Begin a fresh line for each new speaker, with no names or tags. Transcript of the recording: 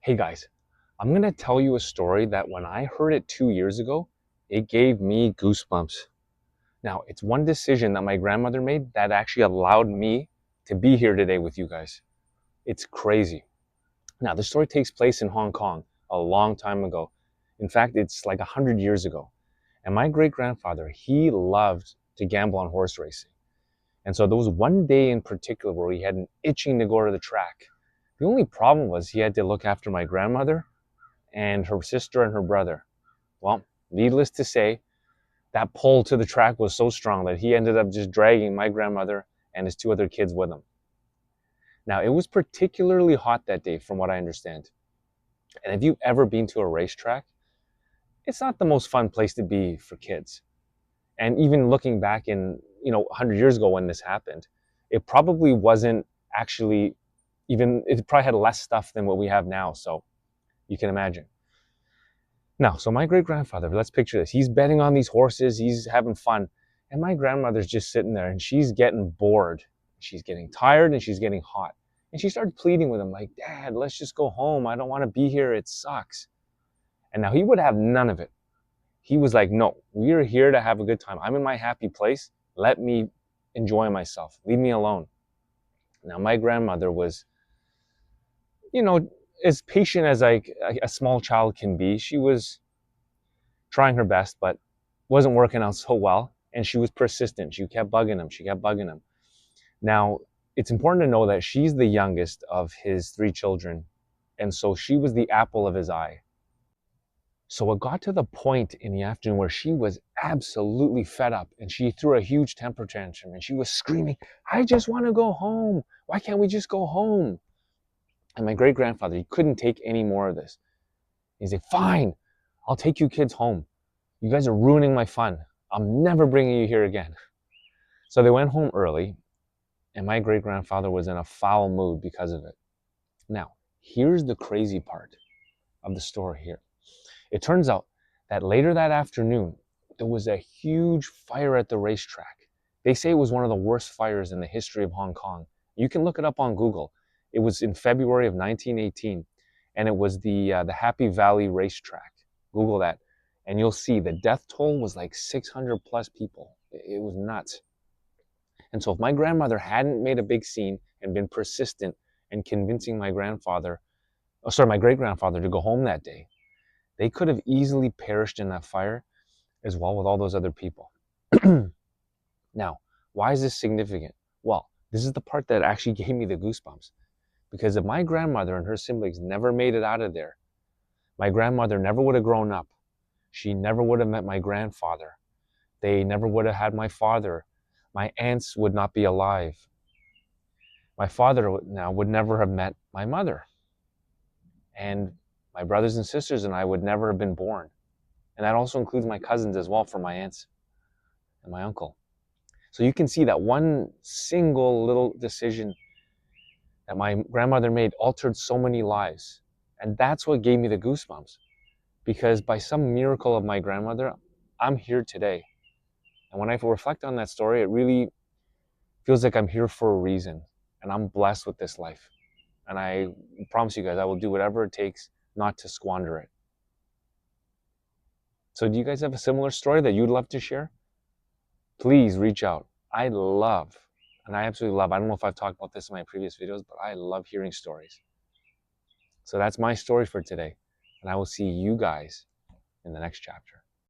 Hey guys, I'm going to tell you a story that when I heard it 2 years ago, it gave me goosebumps. Now, it's one decision that my grandmother made that actually allowed me to be here today with you guys. It's crazy. Now, the story takes place in Hong Kong a long time ago. In fact, it's like 100 years ago. And my great grandfather, he loved to gamble on horse racing. And so there was one day in particular where he had an itching to go to the track. The only problem was he had to look after my grandmother and her sister and her brother. Well, needless to say, that pull to the track was so strong that he ended up just dragging my grandmother and his two other kids with him. Now, it was particularly hot that day, from what I understand. And if you've ever been to a racetrack, it's not the most fun place to be for kids. And even looking back in, 100 years ago when this happened, it probably wasn't actually it probably had less stuff than what we have now. So you can imagine. Now, so my great grandfather, let's picture this. He's betting on these horses, he's having fun. And my grandmother's just sitting there and she's getting bored. She's getting tired and she's getting hot. And she started pleading with him, like, Dad, let's just go home. I don't want to be here. It sucks. And now he would have none of it. He was like, no, we are here to have a good time. I'm in my happy place. Let me enjoy myself. Leave me alone. Now, my grandmother was, as patient as like a small child can be. She was trying her best, but wasn't working out so well. And she was persistent. She kept bugging him. She kept bugging him. Now, it's important to know that she's the youngest of his three children. And so she was the apple of his eye. So it got to the point in the afternoon where she was absolutely fed up and she threw a huge temper tantrum and she was screaming, I just want to go home. Why can't we just go home? And my great grandfather, he couldn't take any more of this. He said, fine, I'll take you kids home. You guys are ruining my fun. I'm never bringing you here again. So they went home early, and my great grandfather was in a foul mood because of it. Now, here's the crazy part of the story here. It turns out that later that afternoon, there was a huge fire at the racetrack. They say it was one of the worst fires in the history of Hong Kong. You can look it up on Google. It was in February of 1918, and it was the Happy Valley Racetrack. Google that, and you'll see the death toll was like 600 plus people. It was nuts. And so if my grandmother hadn't made a big scene and been persistent in convincing my great grandfather to go home that day, they could have easily perished in that fire as well with all those other people. Now, why is this significant? Well, this is the part that actually gave me the goosebumps. Because if my grandmother and her siblings never made it out of there, my grandmother never would have grown up. She never would have met my grandfather. They never would have had my father. My aunts would not be alive. My father now would never have met my mother. And my brothers and sisters and I would never have been born. And that also includes my cousins as well, for my aunts and my uncle. So you can see that one single little decision that my grandmother made altered so many lives. And that's what gave me the goosebumps. Because by some miracle of my grandmother, I'm here today. And when I reflect on that story, it really feels like I'm here for a reason. And I'm blessed with this life. And I promise you guys, I will do whatever it takes not to squander it. So do you guys have a similar story that you'd love to share? Please reach out. I absolutely love, I don't know if I've talked about this in my previous videos, but I love hearing stories. So that's my story for today. And I will see you guys in the next chapter.